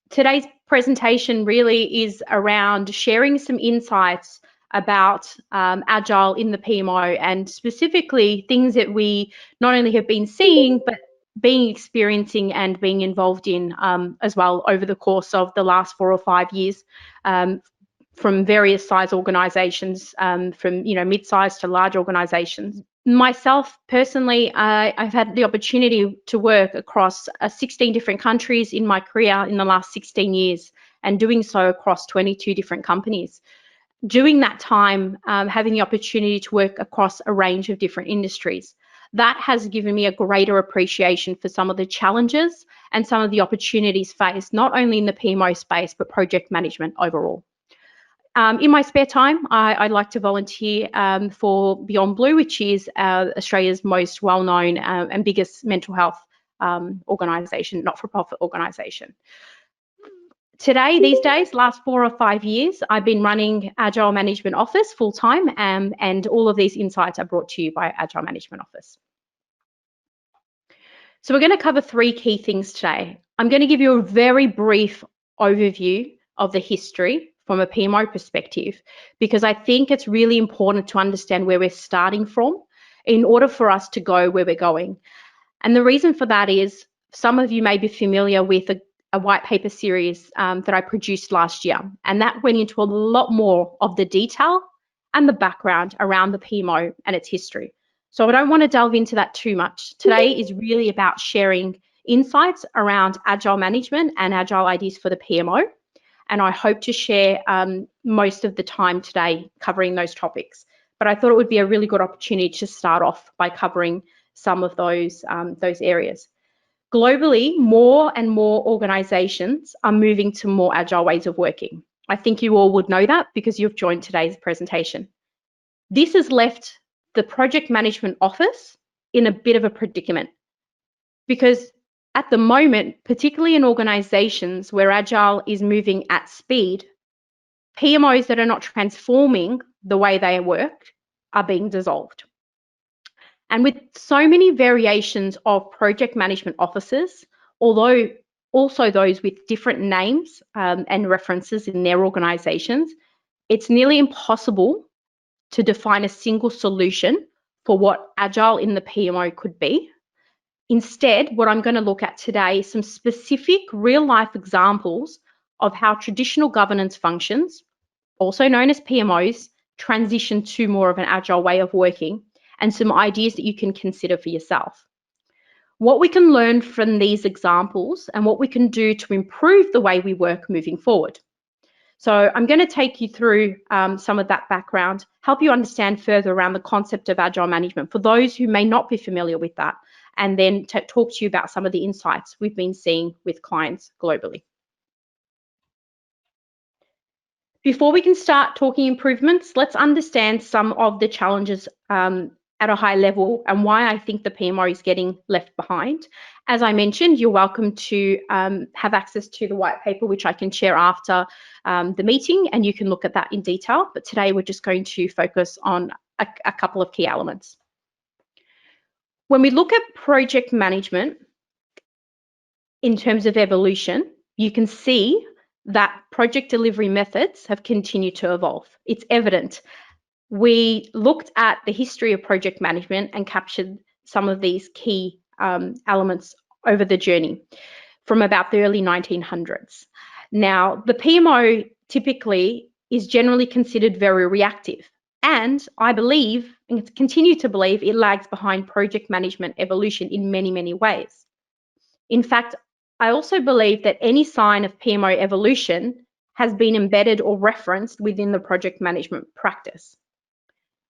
Today's presentation really is around sharing some insights about Agile in the PMO, and specifically things that we not only have been seeing, but being experiencing and being involved in as well over the course of the last 4 or 5 years, from various size organizations, from mid-sized to large organizations. Myself personally, I've had the opportunity to work across 16 different countries in my career in the last 16 years, and doing so across 22 different companies. During that time, having the opportunity to work across a range of different industries, that has given me a greater appreciation for some of the challenges and some of the opportunities faced, not only in the PMO space, but project management overall. In my spare time, I like to volunteer for Beyond Blue, which is Australia's most well-known and biggest mental health organisation, not-for-profit organisation. These days, last 4 or 5 years, I've been running Agile Management Office full-time, and all of these insights are brought to you by Agile Management Office. So we're going to cover 3 key things today. I'm going to give you a very brief overview of the history from a PMO perspective, because I think it's really important to understand where we're starting from in order for us to go where we're going. And the reason for that is, some of you may be familiar with a white paper series that I produced last year, and that went into a lot more of the detail and the background around the PMO and its history. So I don't want to delve into that too much. Today is really about sharing insights around Agile management and Agile ideas for the PMO. And I hope to share most of the time today covering those topics. But I thought it would be a really good opportunity to start off by covering some of those areas. Globally, more and more organizations are moving to more agile ways of working. I think you all would know that because you've joined today's presentation. This has left the project management office in a bit of a predicament, because at the moment, particularly in organizations where Agile is moving at speed, PMOs that are not transforming the way they work are being dissolved. And with so many variations of project management offices, although also those with different names and references in their organizations, it's nearly impossible to define a single solution for what Agile in the PMO could be. Instead, what I'm going to look at today is some specific real-life examples of how traditional governance functions, also known as PMOs, transition to more of an agile way of working, and some ideas that you can consider for yourself. What we can learn from these examples and what we can do to improve the way we work moving forward. So I'm going to take you through some of that background, help you understand further around the concept of agile management for those who may not be familiar with that, and then talk to you about some of the insights we've been seeing with clients globally. Before we can start talking improvements, let's understand some of the challenges at a high level and why I think the PMO is getting left behind. As I mentioned, you're welcome to have access to the white paper, which I can share after the meeting, and you can look at that in detail. But today we're just going to focus on a couple of key elements. When we look at project management in terms of evolution, you can see that project delivery methods have continued to evolve. It's evident. We looked at the history of project management and captured some of these key elements over the journey from about the early 1900s. Now, the PMO typically is generally considered very reactive, and I believe, and continue to believe, it lags behind project management evolution in many, many ways. In fact, I also believe that any sign of PMO evolution has been embedded or referenced within the project management practice.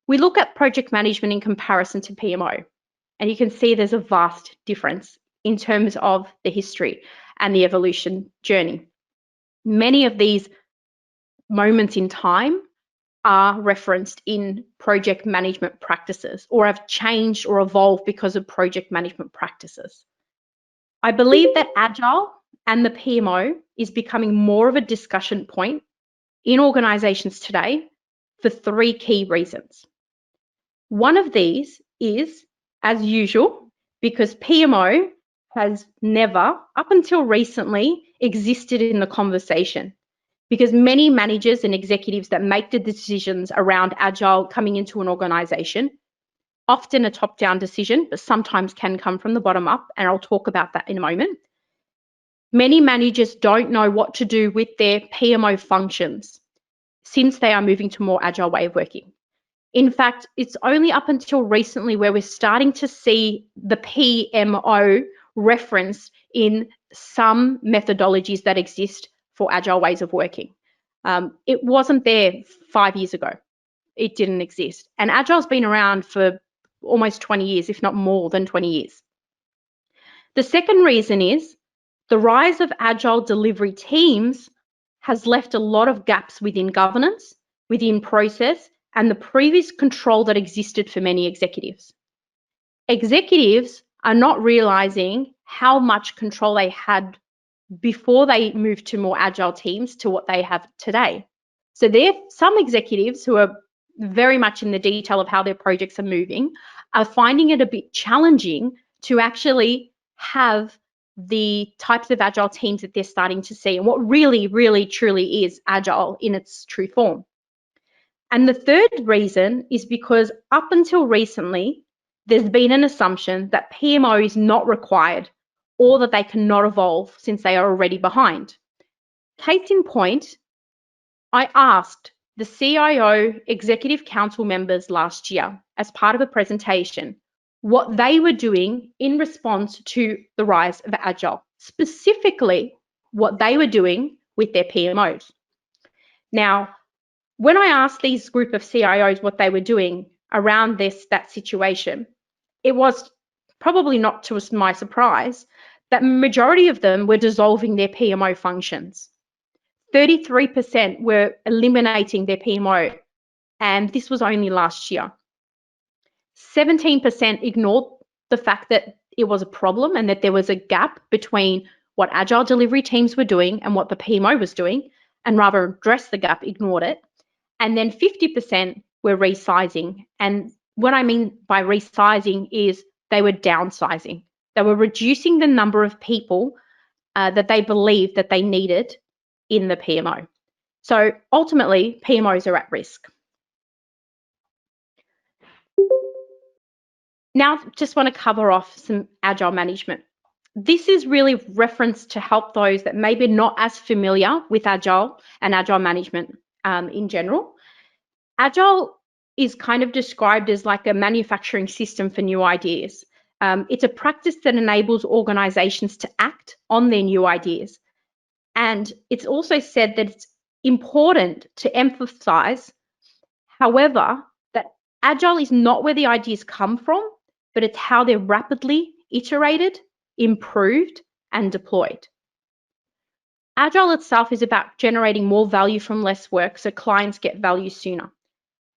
We look at project management in comparison to PMO, and you can see there's a vast difference in terms of the history and the evolution journey. Many of these moments in time are referenced in project management practices or have changed or evolved because of project management practices. I believe that Agile and the PMO is becoming more of a discussion point in organizations today for 3 key reasons. One of these is, as usual, because PMO has never, up until recently, existed in the conversation, because many managers and executives that make the decisions around Agile coming into an organization, often a top-down decision, but sometimes can come from the bottom up, and I'll talk about that in a moment. Many managers don't know what to do with their PMO functions since they are moving to a more agile way of working. In fact, it's only up until recently where we're starting to see the PMO referenced in some methodologies that exist for agile ways of working. It wasn't there 5 years ago. It didn't exist. And Agile's been around for almost 20 years, if not more than 20 years. The second reason is the rise of Agile delivery teams has left a lot of gaps within governance, within process, and the previous control that existed for many executives. Executives are not realizing how much control they had before they moved to more agile teams to what they have today. So there are some executives who are very much in the detail of how their projects are moving, are finding it a bit challenging to actually have the types of agile teams that they're starting to see and what really, really, truly is agile in its true form. And the third reason is because up until recently, there's been an assumption that PMO is not required or that they cannot evolve since they are already behind. Case in point, I asked the CIO Executive Council members last year as part of a presentation what they were doing in response to the rise of Agile, specifically what they were doing with their PMOs. Now, when I asked these group of CIOs what they were doing around that situation, it was probably not to my surprise that majority of them were dissolving their PMO functions. 33% were eliminating their PMO, and this was only last year. 17% ignored the fact that it was a problem and that there was a gap between what Agile delivery teams were doing and what the PMO was doing, and rather addressed the gap, ignored it. And then 50% were resizing. And what I mean by resizing is they were downsizing. They were reducing the number of people that they believed that they needed in the PMO. So ultimately, PMOs are at risk. Now, just want to cover off some Agile management. This is really referenced to help those that maybe not as familiar with Agile and Agile management in general. Agile is kind of described as like a manufacturing system for new ideas. It's a practice that enables organizations to act on their new ideas. And it's also said that it's important to emphasize, however, that Agile is not where the ideas come from, but it's how they're rapidly iterated, improved, and deployed. Agile itself is about generating more value from less work so clients get value sooner.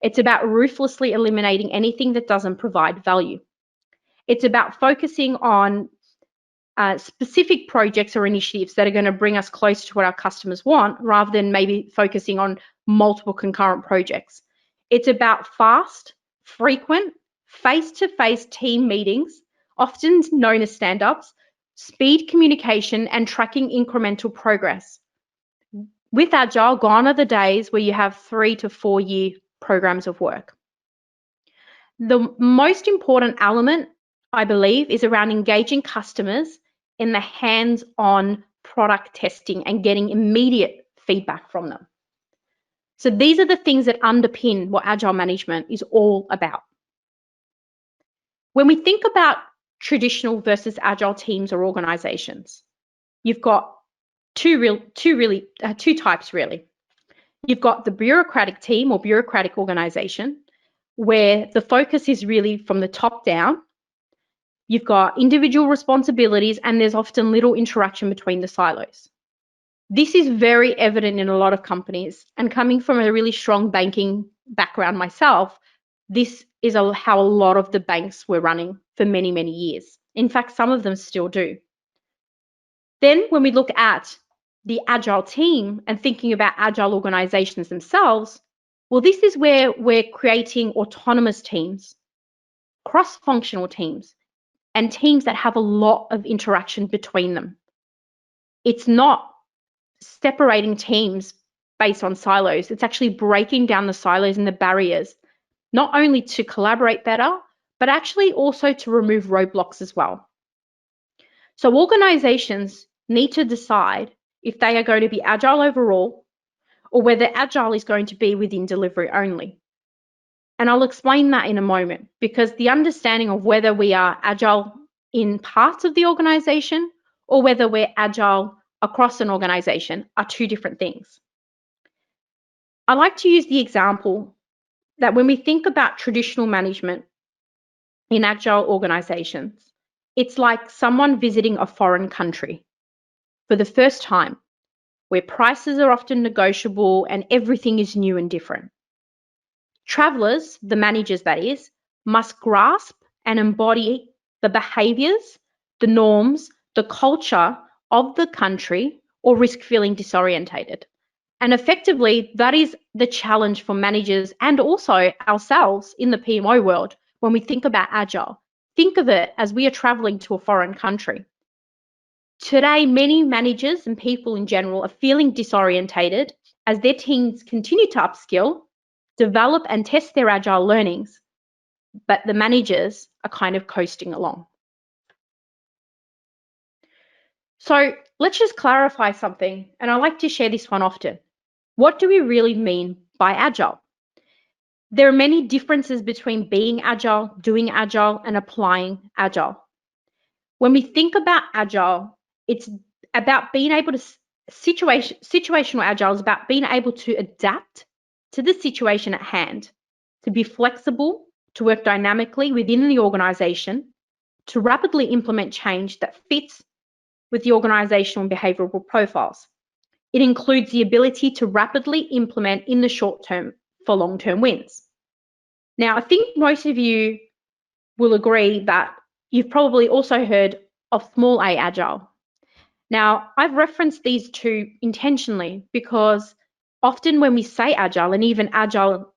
It's about ruthlessly eliminating anything that doesn't provide value. It's about focusing on specific projects or initiatives that are going to bring us closer to what our customers want, rather than maybe focusing on multiple concurrent projects. It's about fast, frequent, face-to-face team meetings, often known as stand-ups, speed communication, and tracking incremental progress. With Agile, gone are the days where you have 3 to 4 year programs of work. The most important element, I believe, is around engaging customers in the hands-on product testing and getting immediate feedback from them. So these are the things that underpin what Agile management is all about. When we think about traditional versus Agile teams or organizations, you've got two types really. You've got the bureaucratic team or bureaucratic organization, where the focus is really from the top down. You've got individual responsibilities, and there's often little interaction between the silos. This is very evident in a lot of companies, and coming from a really strong banking background myself, this is how a lot of the banks were running for many, many years. In fact, some of them still do. Then when we look at the Agile team and thinking about Agile organizations themselves, well, this is where we're creating autonomous teams, cross-functional teams, and teams that have a lot of interaction between them. It's not separating teams based on silos. It's actually breaking down the silos and the barriers, not only to collaborate better, but actually also to remove roadblocks as well. So organizations need to decide if they are going to be agile overall or whether agile is going to be within delivery only. And I'll explain that in a moment, because the understanding of whether we are agile in parts of the organization or whether we're agile across an organization are two different things. I like to use the example that when we think about traditional management in agile organizations, it's like someone visiting a foreign country for the first time, where prices are often negotiable and everything is new and different. Travelers, the managers that is, must grasp and embody the behaviors, the norms, the culture of the country, or risk feeling disorientated. And effectively, that is the challenge for managers and also ourselves in the PMO world when we think about Agile. Think of it as we are traveling to a foreign country. Today, many managers and people in general are feeling disorientated as their teams continue to upskill, develop and test their Agile learnings, but the managers are kind of coasting along. So let's just clarify something, and I like to share this one often. What do we really mean by Agile? There are many differences between being Agile, doing Agile, and applying Agile. When we think about Agile, it's about being able to, situational Agile is about being able to adapt to the situation at hand, to be flexible, to work dynamically within the organization, to rapidly implement change that fits with the organizational and behavioral profiles. It includes the ability to rapidly implement in the short term for long-term wins. Now, I think most of you will agree that you've probably also heard of small a Agile. Now, I've referenced these two intentionally because often when we say Agile, and even Agile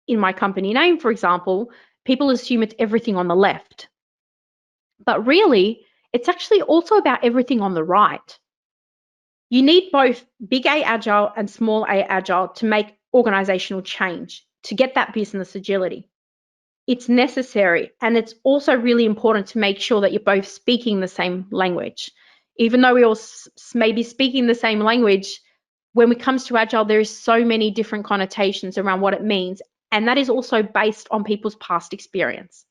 in my company name, for example, people assume it's everything on the left. But really, it's actually also about everything on the right. You need both big A Agile and small a Agile to make organizational change, to get that business agility. It's necessary, and it's also really important to make sure that you're both speaking the same language. Even though we all may be speaking the same language, when it comes to Agile, there is so many different connotations around what it means, and that is also based on people's past experience.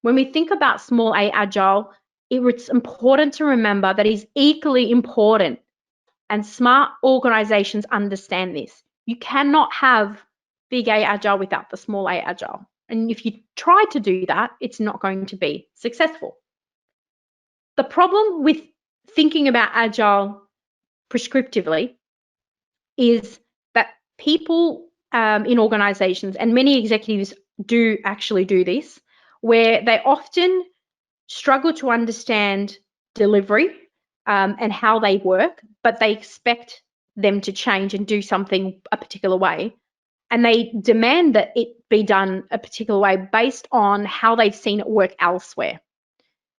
When we think about small a Agile, it's important to remember that it is equally important, and smart organizations understand this. You cannot have big A Agile without the small a Agile. And if you try to do that, it's not going to be successful. The problem with thinking about Agile prescriptively is that people in organizations, and many executives do actually do this, where they often struggle to understand delivery and how they work, but they expect them to change and do something a particular way. And they demand that it be done a particular way based on how they've seen it work elsewhere.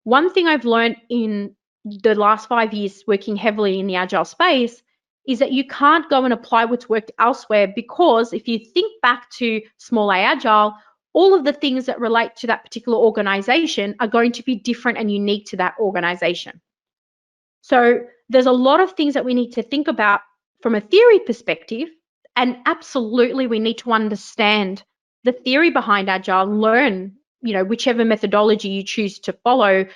One thing I've learned in the last 5 years working heavily in the Agile space is that you can't go and apply what's worked elsewhere, because if you think back to small a Agile, all of the things that relate to that particular organization are going to be different and unique to that organization. So there's a lot of things that we need to think about from a theory perspective, and absolutely we need to understand the theory behind Agile, learn, whichever methodology you choose to follow,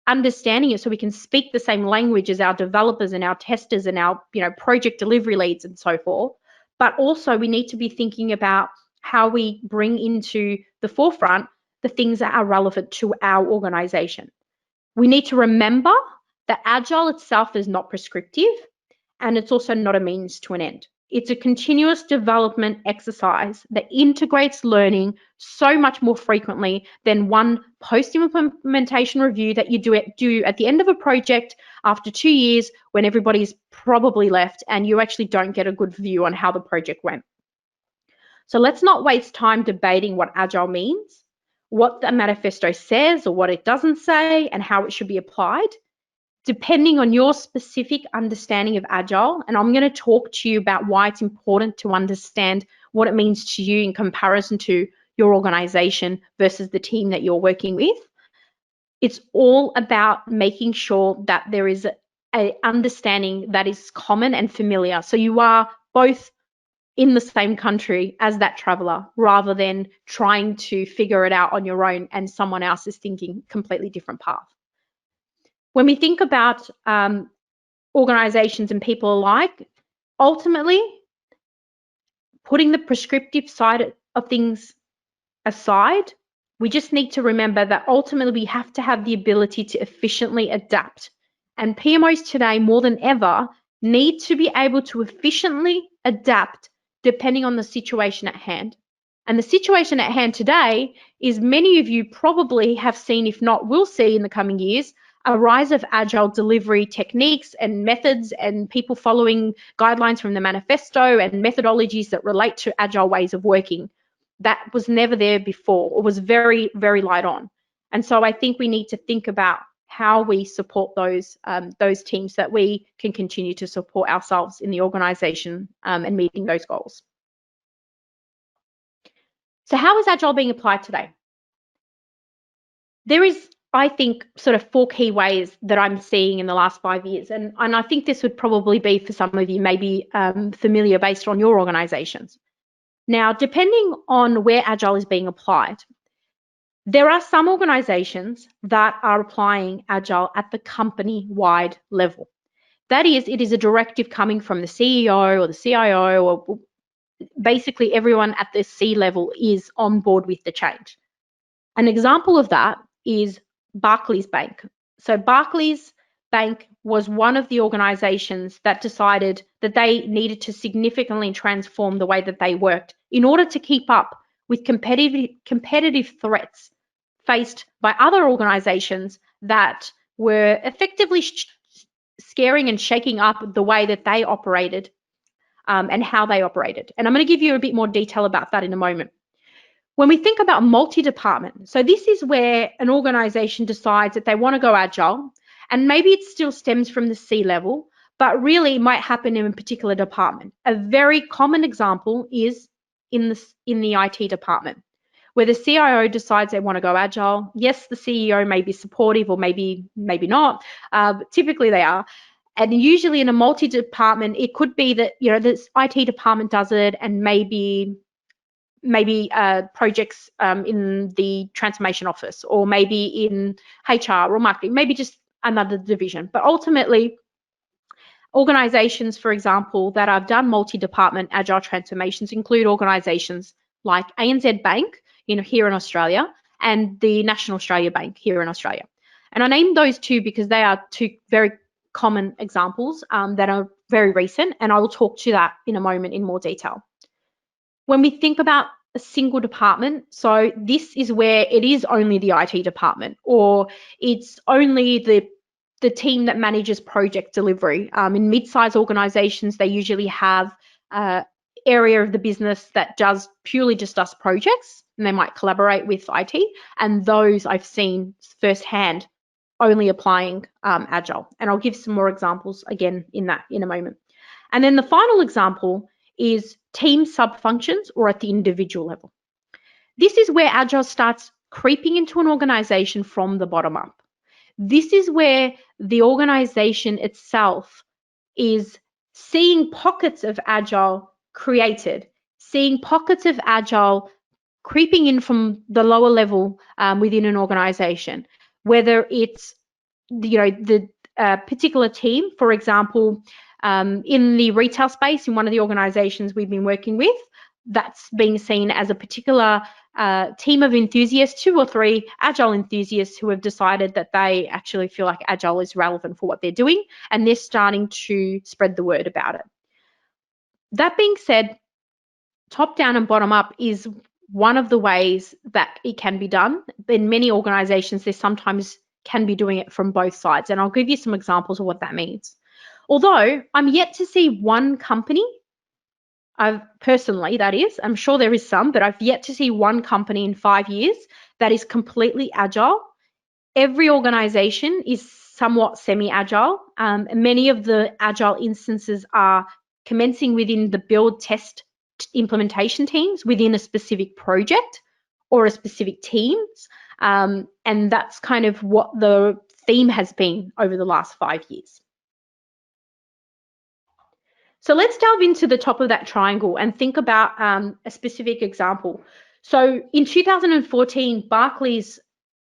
understanding it so we can speak the same language as our developers and our testers and our project delivery leads and so forth. But also we need to be thinking about how we bring into the forefront the things that are relevant to our organization. We need to remember that Agile itself is not prescriptive, and it's also not a means to an end. It's a continuous development exercise that integrates learning so much more frequently than one post-implementation review that you do at the end of a project after 2 years when everybody's probably left and you actually don't get a good view on how the project went. So let's not waste time debating what Agile means, what the manifesto says or what it doesn't say, and how it should be applied. depending on your specific understanding of Agile, and I'm going to talk to you about why it's important to understand what it means to you in comparison to your organization versus the team that you're working with. It's all about making sure that there is a understanding that is common and familiar. So you are both in the same country as that traveler, rather than trying to figure it out on your own and someone else is thinking completely different path. When we think about organizations and people alike, ultimately, putting the prescriptive side of things aside, we just need to remember that ultimately we have to have the ability to efficiently adapt. And PMOs today, more than ever, need to be able to efficiently adapt depending on the situation at hand. And the situation at hand today is, many of you probably have seen, if not will see in the coming years, a rise of Agile delivery techniques and methods and people following guidelines from the manifesto and methodologies that relate to Agile ways of working. That was never there before, or was very, very light on. And so I think we need to think about how we support those teams, that we can continue to support ourselves in the organization and meeting those goals. So how is Agile being applied today? There is, I think, sort of 4 key ways that I'm seeing in the last 5 years. And I think this would probably be, for some of you, maybe familiar based on your organizations. Now, depending on where Agile is being applied, there are some organizations that are applying Agile at the company-wide level. That is, it is a directive coming from the CEO or the CIO, or basically everyone at the C level is on board with the change. An example of that is Barclays Bank. So Barclays Bank was one of the organizations that decided that they needed to significantly transform the way that they worked in order to keep up with competitive threats faced by other organizations that were effectively scaring and shaking up the way that they operated and how they operated. And I'm going to give you a bit more detail about that in a moment. When we think about multi-department, so this is where an organization decides that they want to go Agile, and maybe it still stems from the C level, but really might happen in a particular department. A very common example is in the IT department, where the CIO decides they want to go Agile. Yes, the CEO may be supportive, or maybe not, but typically they are. And usually in a multi-department, it could be that, you know, this IT department does it, and maybe projects in the transformation office, or maybe in HR or marketing, maybe just another division. But ultimately, organizations, for example, that have done multi-department Agile transformations include organizations like ANZ Bank, here in Australia, and the National Australia Bank here in Australia. And I named those 2 because they are 2 very common examples that are very recent, and I will talk to that in a moment in more detail. When we think about a single department, so this is where it is only the IT department, or it's only the team that manages project delivery. In mid-sized organizations, they usually have an area of the business that does purely just does projects, and they might collaborate with IT, and those I've seen firsthand only applying Agile. And I'll give some more examples again in a moment. And then the final example is team sub-functions, or at the individual level. This is where Agile starts creeping into an organization from the bottom up. This is where the organization itself is seeing pockets of Agile created, seeing pockets of Agile creeping in from the lower level within an organization, whether it's the particular team, for example, in the retail space, in one of the organizations we've been working with, that's being seen as a particular team of enthusiasts, 2 or 3 Agile enthusiasts who have decided that they actually feel like Agile is relevant for what they're doing, and they're starting to spread the word about it. That being said, top down and bottom up is one of the ways that it can be done. In many organizations, they sometimes can be doing it from both sides, and I'll give you some examples of what that means. Although I'm yet to see one company, personally, that is, I'm sure there is some, but I've yet to see one company in 5 years that is completely Agile. Every organization is somewhat semi-agile. Many of the agile instances are commencing within the build test implementation teams within a specific project or a specific teams. And that's kind of what the theme has been over the last 5 years. So let's delve into the top of that triangle and think about a specific example. So in 2014, Barclays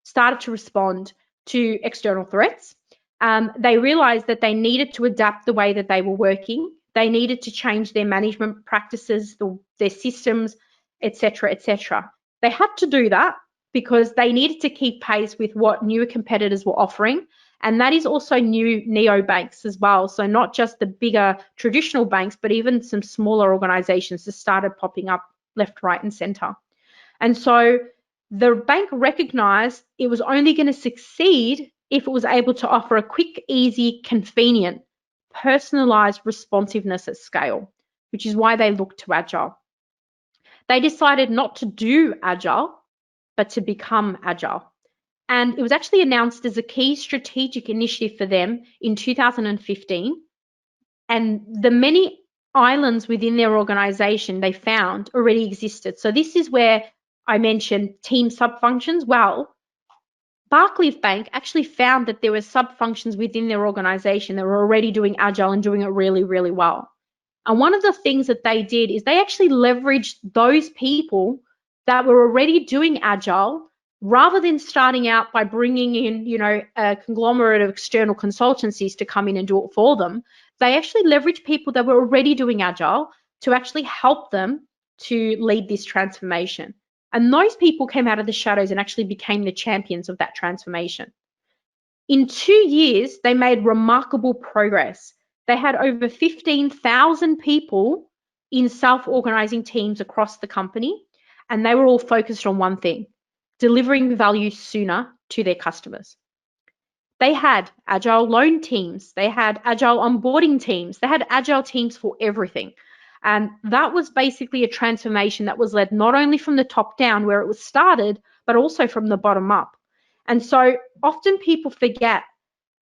started to respond to external threats. They realized that they needed to adapt the way that they were working. They needed to change their management practices, their systems, etc., etc. They had to do that because they needed to keep pace with what newer competitors were offering. And that is also new neobanks as well. So not just the bigger traditional banks, but even some smaller organizations that started popping up left, right, and center. And so the bank recognized it was only going to succeed if it was able to offer a quick, easy, convenient, personalized responsiveness at scale, which is why they looked to Agile. They decided not to do Agile, but to become Agile. And it was actually announced as a key strategic initiative for them in 2015. And the many islands within their organization they found already existed. So this is where I mentioned team sub-functions. Well, Barclays Bank actually found that there were sub-functions within their organization that were already doing Agile and doing it really, really well. And one of the things that they did is they actually leveraged those people that were already doing Agile, rather than starting out by bringing in, a conglomerate of external consultancies to come in and do it for them. They actually leveraged people that were already doing Agile to actually help them to lead this transformation. And those people came out of the shadows and actually became the champions of that transformation. In 2 years, they made remarkable progress. They had over 15,000 people in self-organizing teams across the company, and they were all focused on one thing: delivering value sooner to their customers. They had Agile loan teams, they had Agile onboarding teams, they had Agile teams for everything. And that was basically a transformation that was led not only from the top down where it was started, but also from the bottom up. And so often people forget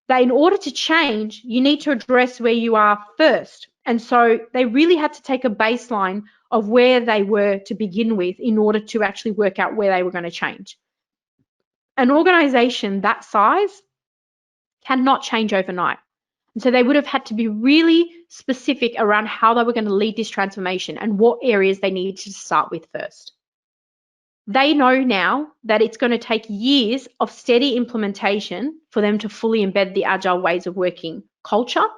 that in order to change, you need to address where you are first. And so they really had to take a baseline of where they were to begin with in order to actually work out where they were going to change. An organization that size cannot change overnight. And so they would have had to be really specific around how they were going to lead this transformation and what areas they needed to start with first. They know now that it's going to take years of steady implementation for them to fully embed the Agile ways of working culture,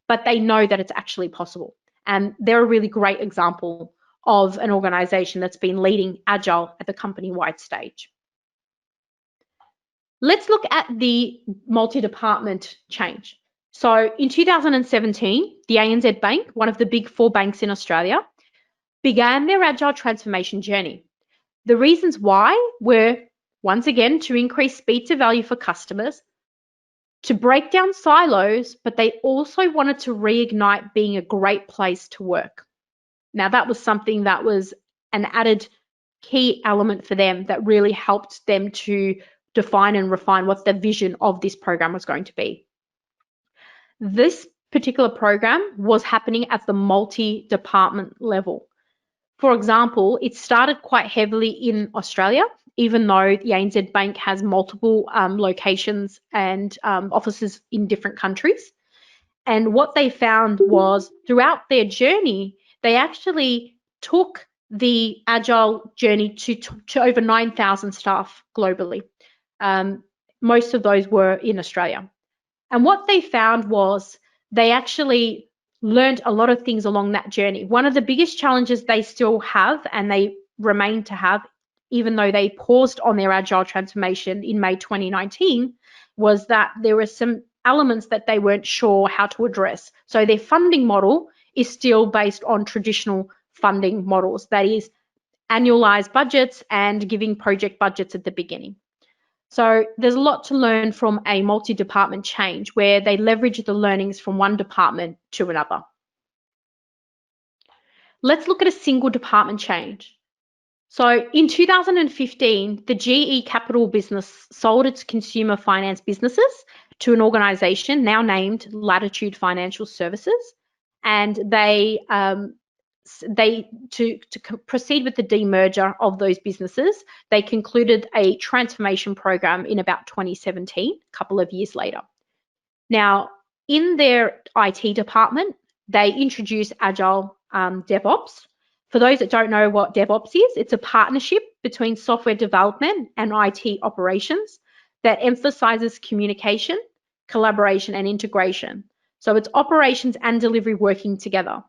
but they know that it's actually possible. And they're a really great example of an organization that's been leading Agile at the company-wide stage. Let's look at the multi-department change. So in 2017, the ANZ Bank, one of the big 4 banks in Australia, began their Agile transformation journey. The reasons why were, once again, to increase speed to value for customers, to break down silos, but they also wanted to reignite being a great place to work. Now, that was something that was an added key element for them that really helped them to define and refine what the vision of this program was going to be. This particular program was happening at the multi-department level. For example, it started quite heavily in Australia, even though the ANZ Bank has multiple locations and offices in different countries. And what they found was throughout their journey, they actually took the Agile journey to over 9,000 staff globally. Most of those were in Australia. And what they found was they actually learned a lot of things along that journey. One of the biggest challenges they still have, and they remain to have, even though they paused on their Agile transformation in May 2019, was that there were some elements that they weren't sure how to address. So their funding model is still based on traditional funding models, that is annualized budgets and giving project budgets at the beginning. So there's a lot to learn from a multi-department change where they leverage the learnings from one department to another. Let's look at a single department change. So in 2015, the GE Capital business sold its consumer finance businesses to an organization now named Latitude Financial Services, and to proceed with the demerger of those businesses, they concluded a transformation program in about 2017, a couple of years later. Now, in their IT department, they introduced Agile DevOps. For those that don't know what DevOps is, it's a partnership between software development and IT operations that emphasizes communication, collaboration, and integration. So it's operations and delivery working together.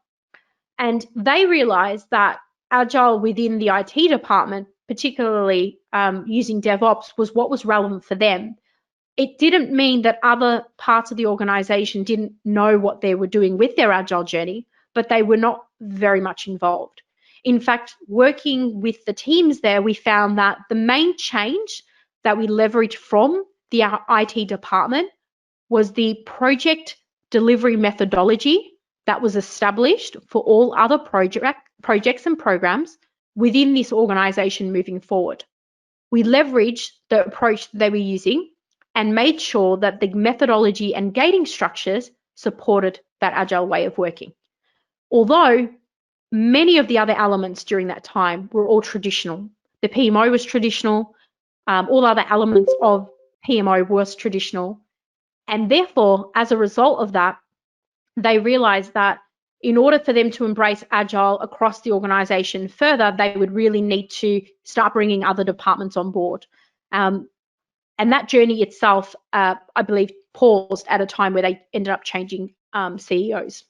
And they realized that Agile within the IT department, particularly using DevOps, was what was relevant for them. It didn't mean that other parts of the organization didn't know what they were doing with their Agile journey, but they were not very much involved. In fact, working with the teams there, we found that the main change that we leveraged from the IT department was the project delivery methodology that was established for all other projects and programs within this organization moving forward. We leveraged the approach that they were using and made sure that the methodology and gating structures supported that Agile way of working. Although many of the other elements during that time were all traditional. The PMO was traditional, all other elements of PMO was traditional. And therefore, as a result of that, they realized that in order for them to embrace Agile across the organization further, they would really need to start bringing other departments on board. And that journey itself, I believe, paused at a time where they ended up changing CEOs.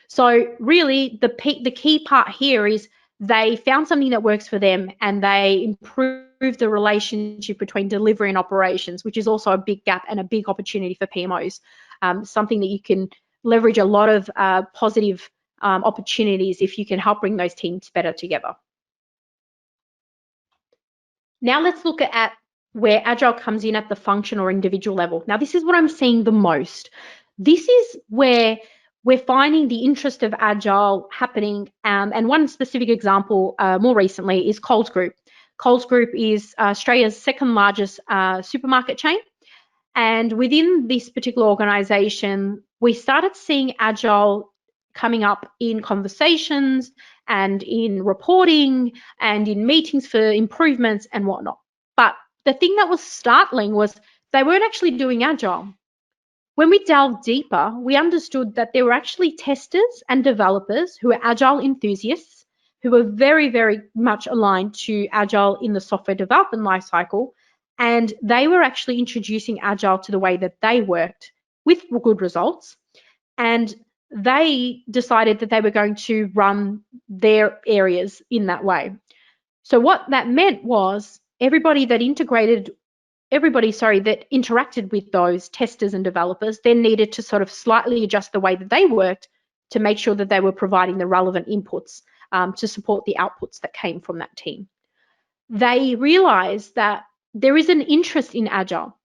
So really, the key part here is they found something that works for them and they improved the relationship between delivery and operations, which is also a big gap and a big opportunity for PMOs, something that you can leverage a lot of positive opportunities if you can help bring those teams better together. Now let's look at where Agile comes in at the function or individual level. Now this is what I'm seeing the most. This is where we're finding the interest of Agile happening, and one specific example more recently is Coles Group. Coles Group is Australia's second largest supermarket chain, and within this particular organisation, we started seeing Agile coming up in conversations and in reporting and in meetings for improvements and whatnot. But the thing that was startling was they weren't actually doing Agile. When we delved deeper, we understood that there were actually testers and developers who were Agile enthusiasts, who were very, very much aligned to Agile in the software development lifecycle, and they were actually introducing Agile to the way that they worked with good results. And they decided that they were going to run their areas in that way. So what that meant was everybody that interacted with those testers and developers then needed to sort of slightly adjust the way that they worked to make sure that they were providing the relevant inputs to support the outputs that came from that team. They realized that there is an interest in Agile.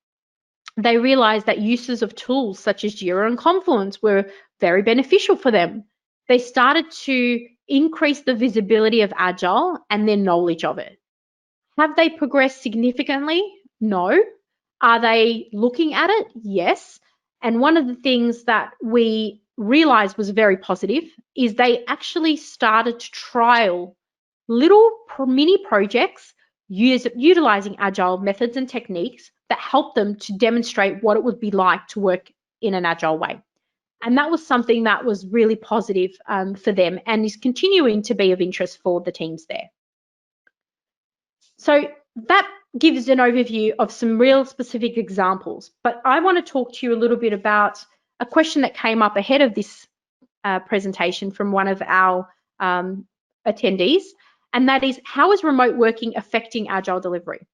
They realized that uses of tools such as Jira and Confluence were very beneficial for them. They started to increase the visibility of Agile and their knowledge of it. Have they progressed significantly? No. Are they looking at it? Yes. And one of the things that we realized was very positive is they actually started to trial little mini projects utilizing Agile methods and techniques that helped them to demonstrate what it would be like to work in an Agile way. And that was something that was really positive for them and is continuing to be of interest for the teams there. So that gives an overview of some real specific examples, but I want to talk to you a little bit about a question that came up ahead of this presentation from one of our attendees, and that is, how is remote working affecting Agile delivery?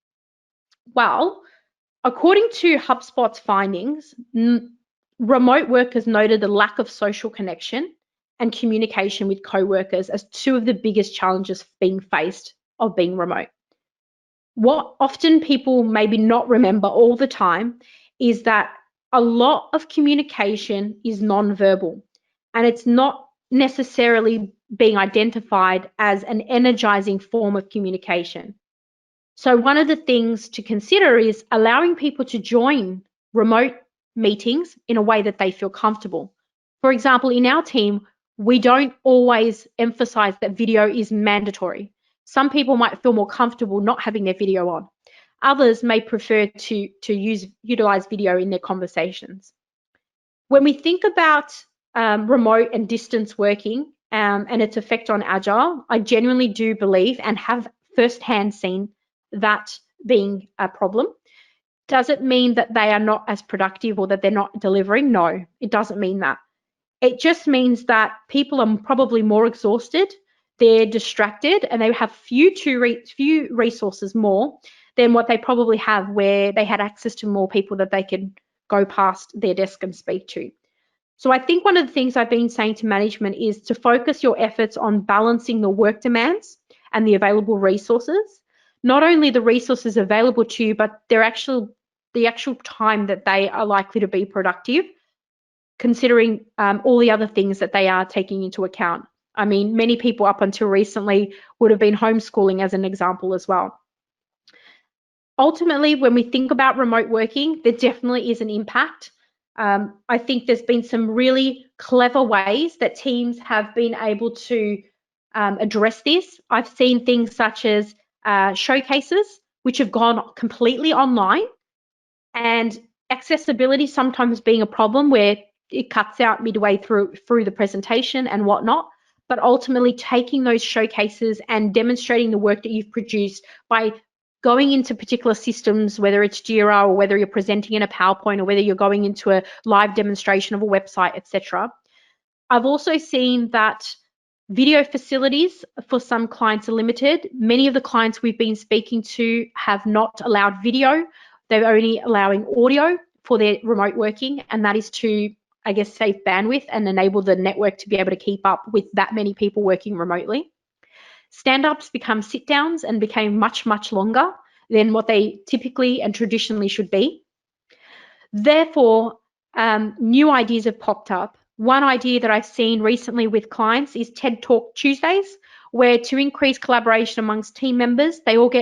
Well, according to HubSpot's findings, remote workers noted the lack of social connection and communication with co-workers as two of the biggest challenges being faced of being remote. What often people maybe not remember all the time is that a lot of communication is non-verbal, and it's not necessarily being identified as an energizing form of communication. So one of the things to consider is allowing people to join remote meetings in a way that they feel comfortable. For example, in our team, we don't always emphasize that video is mandatory. Some people might feel more comfortable not having their video on. Others may prefer to utilize video in their conversations. When we think about remote and distance working and its effect on Agile, I genuinely do believe and have firsthand seen that being a problem. Does it mean that they are not as productive or that they're not delivering? No, it doesn't mean that. It just means that people are probably more exhausted, they're distracted, and they have few resources more than what they probably have where they had access to more people that they could go past their desk and speak to. So I think one of the things I've been saying to management is to focus your efforts on balancing the work demands and the available resources. Not only the resources available to you, but the actual time that they are likely to be productive, considering all the other things that they are taking into account. I mean, many people up until recently would have been homeschooling as an example as well. Ultimately, when we think about remote working, there definitely is an impact. I think there's been some really clever ways that teams have been able to address this. I've seen things such as showcases, which have gone completely online, and accessibility sometimes being a problem where it cuts out midway through the presentation and whatnot. But ultimately taking those showcases and demonstrating the work that you've produced by going into particular systems, whether it's Jira or whether you're presenting in a PowerPoint or whether you're going into a live demonstration of a website, etc. I've also seen that video facilities for some clients are limited. Many of the clients we've been speaking to have not allowed video. They're only allowing audio for their remote working, and that is to, I guess, save bandwidth and enable the network to be able to keep up with that many people working remotely. Stand-ups become sit-downs and became much, much longer than what they typically and traditionally should be. Therefore, new ideas have popped up. One idea that I've seen recently with clients is TED Talk Tuesdays, where to increase collaboration amongst team members, they all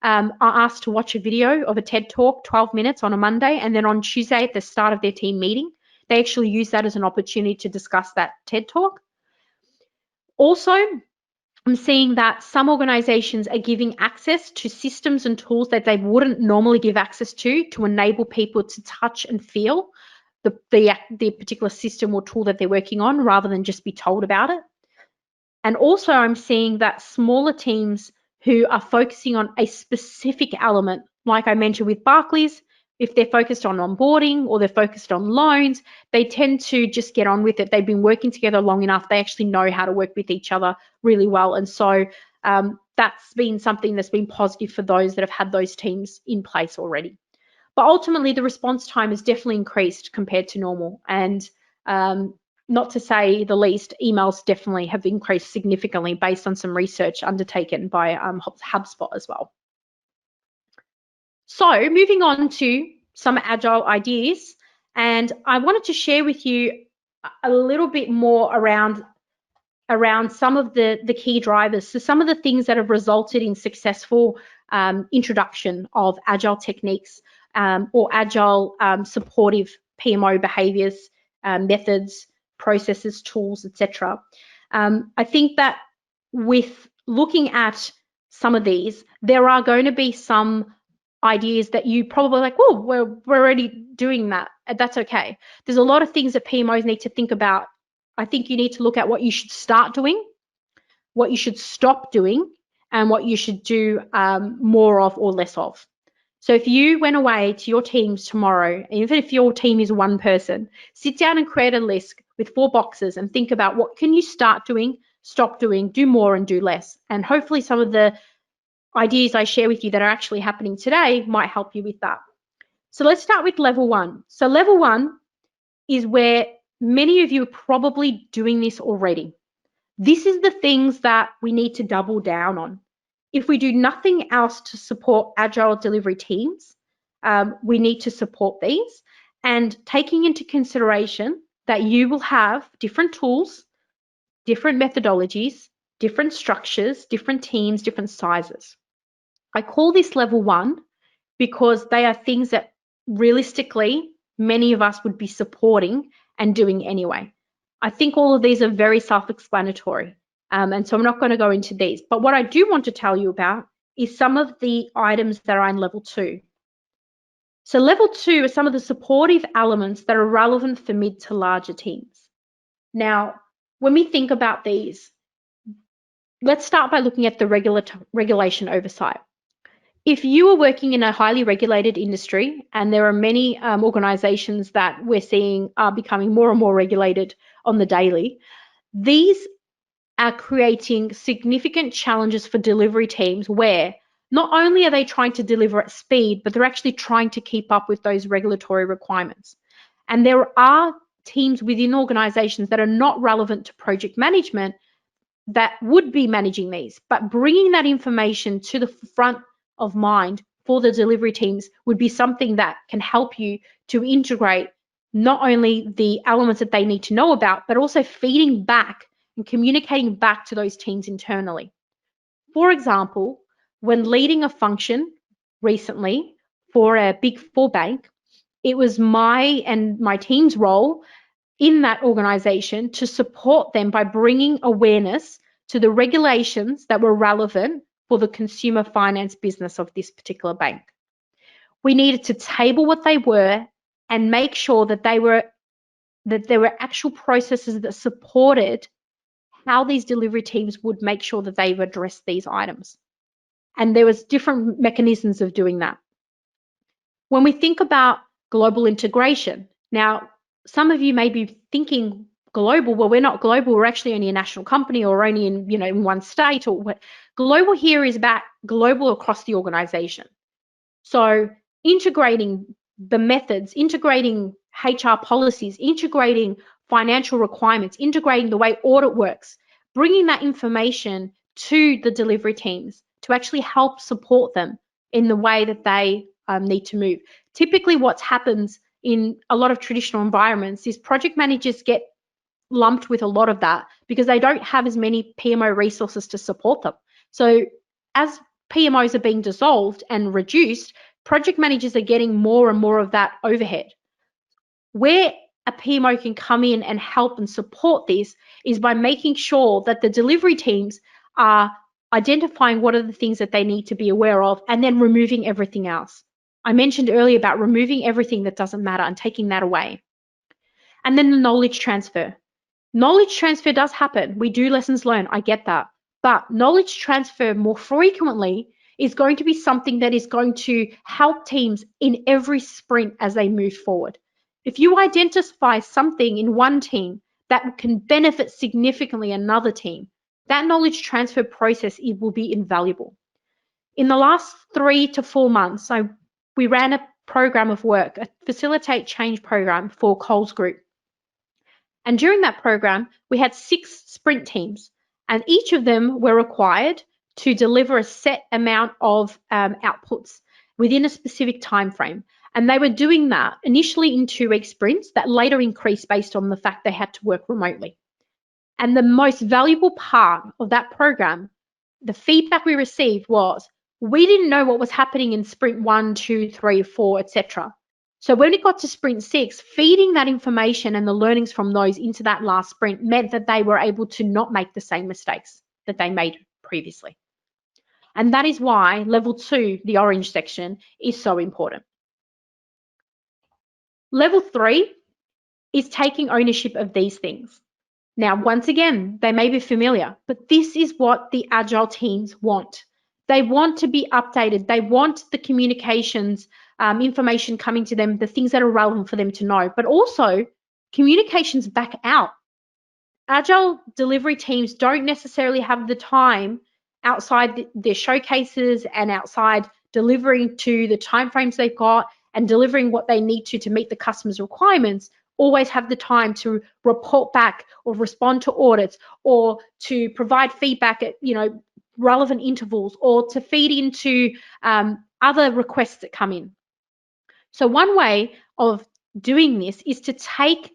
are asked to watch a video of a TED Talk, 12 minutes on a Monday, and then on Tuesday at the start of their team meeting, they actually use that as an opportunity to discuss that TED Talk. Also, I'm seeing that some organizations are giving access to systems and tools that they wouldn't normally give access to enable people to touch and feel the particular system or tool that they're working on rather than just be told about it. And also I'm seeing that smaller teams who are focusing on a specific element, like I mentioned with Barclays, if they're focused on onboarding or they're focused on loans, they tend to just get on with it. They've been working together long enough. They actually know how to work with each other really well. And so that's been something that's been positive for those that have had those teams in place already. But ultimately, the response time has definitely increased compared to normal. And not to say the least, emails definitely have increased significantly based on some research undertaken by HubSpot as well. So moving on to some Agile ideas, and I wanted to share with you a little bit more around some of the key drivers. So some of the things that have resulted in successful introduction of Agile techniques or Agile supportive PMO behaviors, methods, processes, tools, etc. I think that with looking at some of these, there are going to be some ideas that you probably like, oh, we're already doing that. That's okay. There's a lot of things that PMOs need to think about. I think you need to look at what you should start doing, what you should stop doing, and what you should do more of or less of. So if you went away to your teams tomorrow, even if your team is one person, sit down and create a list with 4 boxes and think about what can you start doing, stop doing, do more and do less. And hopefully some of the ideas I share with you that are actually happening today might help you with that. So let's start with level 1. So level 1 is where many of you are probably doing this already. This is the things that we need to double down on. If we do nothing else to support Agile delivery teams, we need to support these, and taking into consideration that you will have different tools, different methodologies, different structures, different teams, different sizes. I call this level 1 because they are things that realistically many of us would be supporting and doing anyway. I think all of these are very self-explanatory, and so I'm not going to go into these. But what I do want to tell you about is some of the items that are in level 2. So level 2 are some of the supportive elements that are relevant for mid to larger teams. Now, when we think about these, let's start by looking at the regulation oversight. If you are working in a highly regulated industry, and there are many organizations that we're seeing are becoming more and more regulated on the daily, these are creating significant challenges for delivery teams where not only are they trying to deliver at speed, but they're actually trying to keep up with those regulatory requirements. And there are teams within organizations that are not relevant to project management that would be managing these, but bringing that information to the front of mind for the delivery teams would be something that can help you to integrate not only the elements that they need to know about, but also feeding back and communicating back to those teams internally. For example, when leading a function recently for a Big Four bank, it was my and my team's role in that organization to support them by bringing awareness to the regulations that were relevant for the consumer finance business of this particular bank. We needed to table what they were and make sure that there were actual processes that supported how these delivery teams would make sure that they've addressed these items. And there was different mechanisms of doing that. When we think about global integration, now some of you may be thinking global, well, we're not global, we're actually only a national company or only in one state, or what. Global here is about global across the organization. So integrating the methods, integrating HR policies, integrating financial requirements, integrating the way audit works, bringing that information to the delivery teams to actually help support them in the way that they need to move. Typically what happens in a lot of traditional environments is project managers get lumped with a lot of that because they don't have as many PMO resources to support them. So as PMOs are being dissolved and reduced, project managers are getting more and more of that overhead. Where a PMO can come in and help and support this is by making sure that the delivery teams are identifying what are the things that they need to be aware of and then removing everything else. I mentioned earlier about removing everything that doesn't matter and taking that away. And then the knowledge transfer. Knowledge transfer does happen. We do lessons learned. I get that. But knowledge transfer more frequently is going to be something that is going to help teams in every sprint as they move forward. If you identify something in one team that can benefit significantly another team, that knowledge transfer process, it will be invaluable. In the last 3 to 4 months, we ran a program of work, a facilitate change program for Coles Group. And during that program, we had 6 sprint teams, and each of them were required to deliver a set amount of outputs within a specific time frame. And they were doing that initially in 2-week sprints that later increased based on the fact they had to work remotely. And the most valuable part of that program, the feedback we received was, we didn't know what was happening in sprint 1, 2, 3, 4, etc. So when it got to sprint 6, feeding that information and the learnings from those into that last sprint meant that they were able to not make the same mistakes that they made previously. And that is why level 2, the orange section, is so important. Level 3 is taking ownership of these things. Now, once again, they may be familiar, but this is what the Agile teams want. They want to be updated. They want the communications information coming to them, the things that are relevant for them to know, but also communications back out. Agile delivery teams don't necessarily have the time outside their showcases and outside delivering to the timeframes they've got and delivering what they need to meet the customer's requirements, always have the time to report back or respond to audits or to provide feedback at relevant intervals or to feed into other requests that come in. So one way of doing this is to take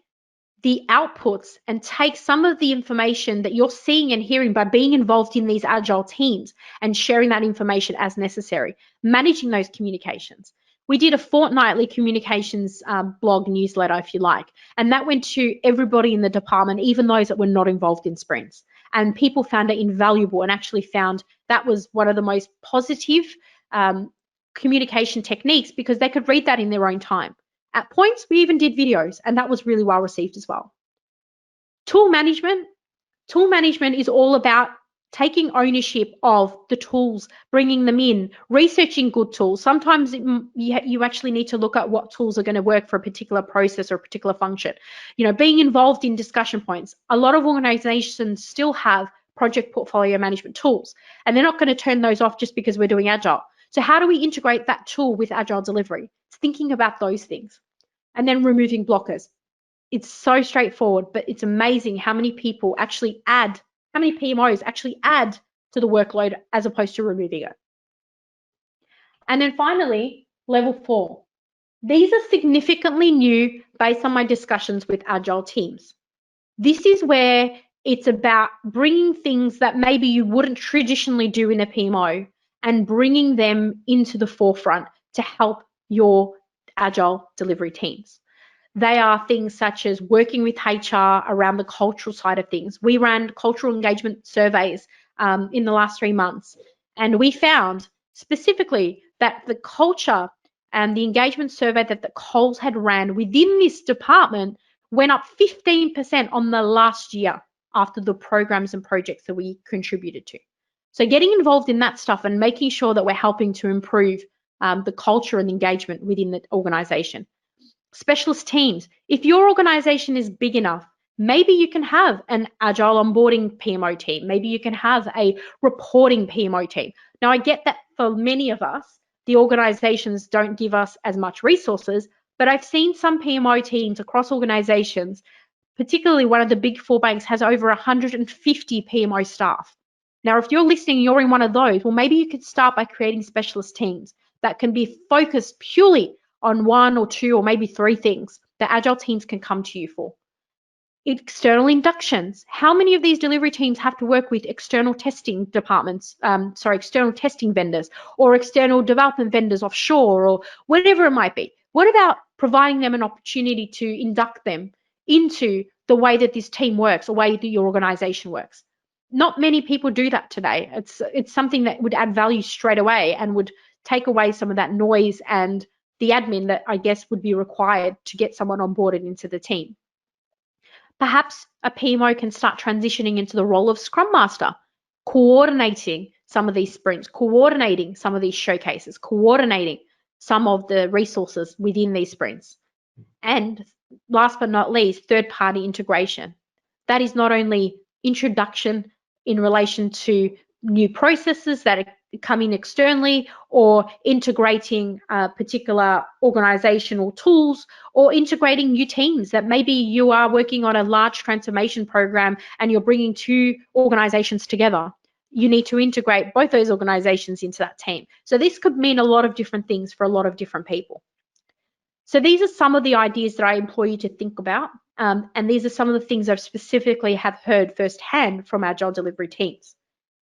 the outputs and take some of the information that you're seeing and hearing by being involved in these Agile teams and sharing that information as necessary, managing those communications. We did a fortnightly communications blog newsletter, if you like, and that went to everybody in the department, even those that were not involved in sprints. And people found it invaluable and actually found that was one of the most positive communication techniques because they could read that in their own time. At points, we even did videos, and that was really well received as well. Tool management. Tool management is all about taking ownership of the tools, bringing them in, researching good tools. Sometimes you actually need to look at what tools are going to work for a particular process or a particular function. You know, being involved in discussion points. A lot of organizations still have project portfolio management tools, and they're not going to turn those off just because we're doing Agile. So how do we integrate that tool with Agile delivery? It's thinking about those things. And then removing blockers. It's so straightforward, but it's amazing how many people actually add, how many PMOs actually add to the workload as opposed to removing it. And then finally, level 4. These are significantly new based on my discussions with Agile teams. This is where it's about bringing things that maybe you wouldn't traditionally do in a PMO and bringing them into the forefront to help your Agile delivery teams. They are things such as working with HR around the cultural side of things. We ran cultural engagement surveys in the last 3 months, and we found specifically that the culture and the engagement survey that the Coles had ran within this department went up 15% on the last year after the programs and projects that we contributed to. So getting involved in that stuff and making sure that we're helping to improve the culture and engagement within the organization. Specialist teams. If your organization is big enough, maybe you can have an Agile onboarding PMO team. Maybe you can have a reporting PMO team. Now, I get that for many of us, the organizations don't give us as much resources, but I've seen some PMO teams across organizations, particularly one of the big 4 banks has over 150 PMO staff. Now, if you're listening, you're in one of those, well, maybe you could start by creating specialist teams that can be focused purely on 1 or 2 or maybe 3 things that Agile teams can come to you for. External inductions. How many of these delivery teams have to work with external testing departments, external testing vendors or external development vendors offshore or whatever it might be? What about providing them an opportunity to induct them into the way that this team works, the way that your organization works? Not many people do that today. It's something that would add value straight away and would take away some of that noise and the admin that I guess would be required to get someone onboarded into the team. Perhaps a PMO can start transitioning into the role of Scrum Master, coordinating some of these sprints, coordinating some of these showcases, coordinating some of the resources within these sprints. And last but not least, third-party integration. That is not only introduction in relation to new processes that are coming externally or integrating particular organizational tools or integrating new teams that maybe you are working on a large transformation program and you're bringing 2 organizations together. You need to integrate both those organizations into that team. So this could mean a lot of different things for a lot of different people. So these are some of the ideas that I implore you to think about. And these are some of the things I've specifically have heard firsthand from Agile delivery teams.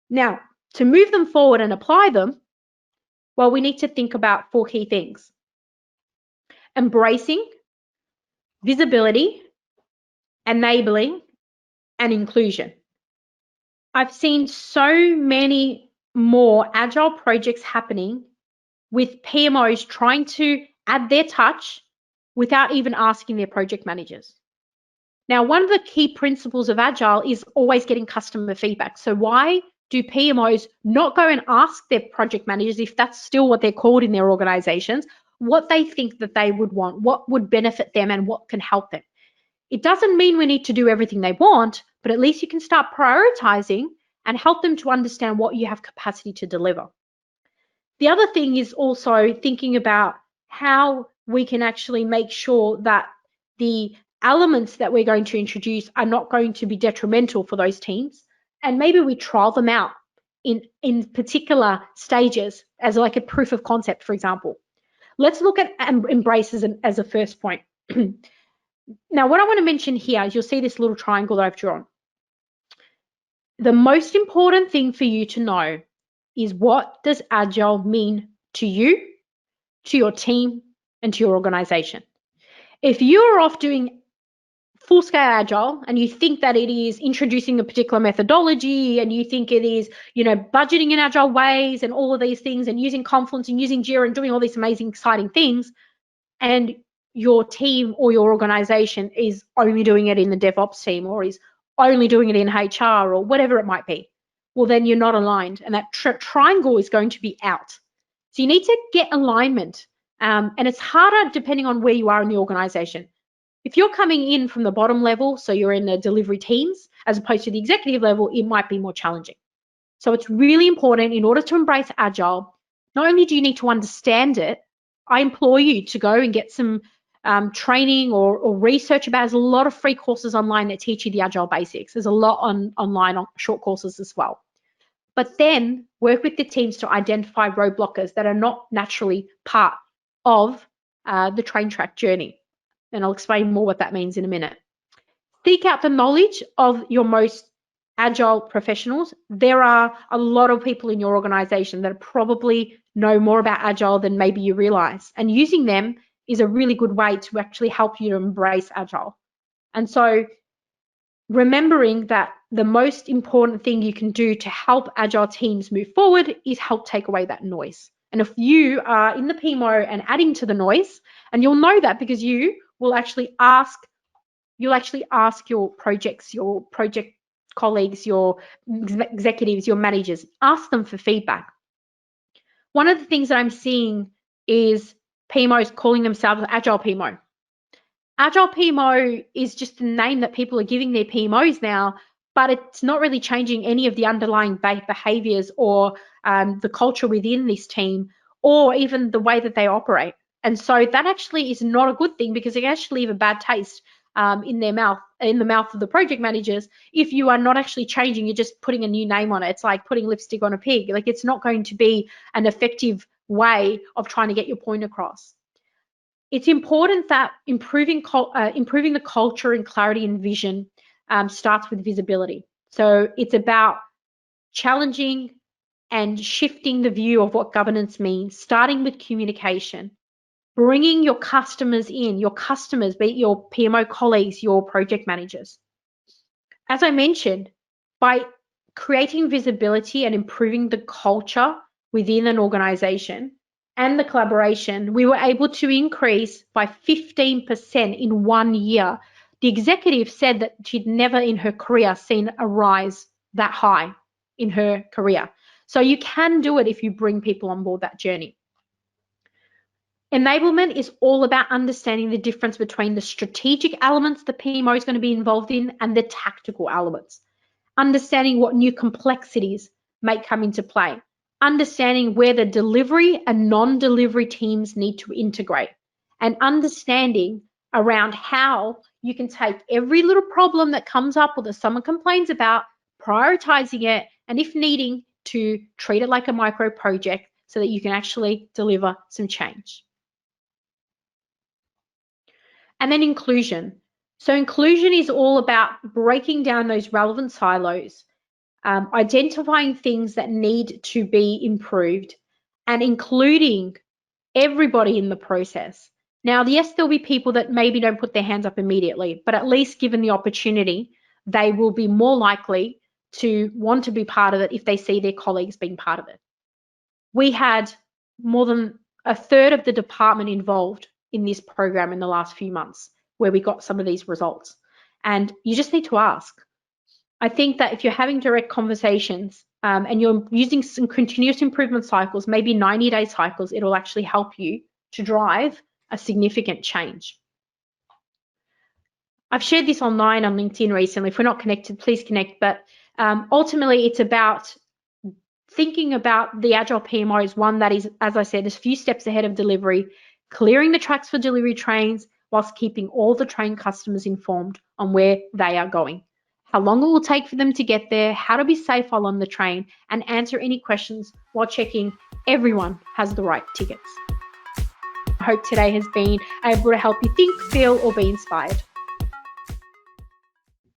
Now, to move them forward and apply them, well, we need to think about 4 key things. Embracing, visibility, enabling, and inclusion. I've seen so many more Agile projects happening with PMOs trying to add their touch without even asking their project managers. Now, one of the key principles of Agile is always getting customer feedback. So why do PMOs not go and ask their project managers, if that's still what they're called in their organizations, what they think that they would want, what would benefit them and what can help them? It doesn't mean we need to do everything they want, but at least you can start prioritizing and help them to understand what you have capacity to deliver. The other thing is also thinking about how we can actually make sure that the elements that we're going to introduce are not going to be detrimental for those teams. And maybe we trial them out in particular stages as like a proof of concept, for example. Let's look at embrace as a first point. Now, what I want to mention here is you'll see this little triangle that I've drawn. The most important thing for you to know is, what does Agile mean to you, to your team and to your organization. If you're off doing full-scale Agile and you think that it is introducing a particular methodology and you think it is, budgeting in Agile ways and all of these things and using Confluence and using Jira and doing all these amazing, exciting things, and your team or your organization is only doing it in the DevOps team or is only doing it in HR or whatever it might be, well, then you're not aligned and that triangle is going to be out. So you need to get alignment. And it's harder depending on where you are in the organization. If you're coming in from the bottom level, so you're in the delivery teams, as opposed to the executive level, it might be more challenging. So it's really important in order to embrace Agile, not only do you need to understand it, I implore you to go and get some training or research about it. There's a lot of free courses online that teach you the Agile basics. There's a lot online on short courses as well. But then work with the teams to identify roadblockers that are not naturally part of the train track journey. And I'll explain more what that means in a minute. Seek out the knowledge of your most Agile professionals. There are a lot of people in your organization that probably know more about Agile than maybe you realize. And using them is a really good way to actually help you to embrace Agile. And so remembering that the most important thing you can do to help Agile teams move forward is help take away that noise. And if you are in the PMO and adding to the noise, and you'll know that because you will actually ask your project colleagues, your executives, your managers, ask them for feedback. One of the things that I'm seeing is PMOs calling themselves Agile PMO. Agile PMO is just a name that people are giving their PMOs now, but it's not really changing any of the underlying behaviors or the culture within this team or even the way that they operate. And so that actually is not a good thing because it can actually leave a bad taste in the mouth of the project managers if you are not actually changing, you're just putting a new name on it. It's like putting lipstick on a pig. Like it's not going to be an effective way of trying to get your point across. It's important that improving the culture and clarity and vision starts with visibility. So it's about challenging and shifting the view of what governance means, starting with communication, bringing your customers in, be it your PMO colleagues, your project managers. As I mentioned, by creating visibility and improving the culture within an organization and the collaboration, we were able to increase by 15% in 1 year. The executive said that she'd never in her career seen a rise that high in her career. So you can do it if you bring people on board that journey. Enablement is all about understanding the difference between the strategic elements the PMO is going to be involved in and the tactical elements. Understanding what new complexities may come into play. Understanding where the delivery and non-delivery teams need to integrate. And understanding around how you can take every little problem that comes up or that someone complains about, prioritizing it, and if needing, to treat it like a micro project so that you can actually deliver some change. And then inclusion. So inclusion is all about breaking down those relevant silos, identifying things that need to be improved, and including everybody in the process. Now, yes, there'll be people that maybe don't put their hands up immediately, but at least given the opportunity, they will be more likely to want to be part of it if they see their colleagues being part of it. We had more than a third of the department involved in this program in the last few months where we got some of these results. And you just need to ask. I think that if you're having direct conversations and you're using some continuous improvement cycles, maybe 90-day cycles, it'll actually help you to drive a significant change. I've shared this online on LinkedIn recently. If we're not connected, please connect. But ultimately, it's about thinking about the Agile PMO as one that is, as I said, a few steps ahead of delivery, clearing the tracks for delivery trains whilst keeping all the train customers informed on where they are going, how long it will take for them to get there, how to be safe while on the train, and answer any questions while checking everyone has the right tickets. I hope today has been able to help you think, feel, or be inspired.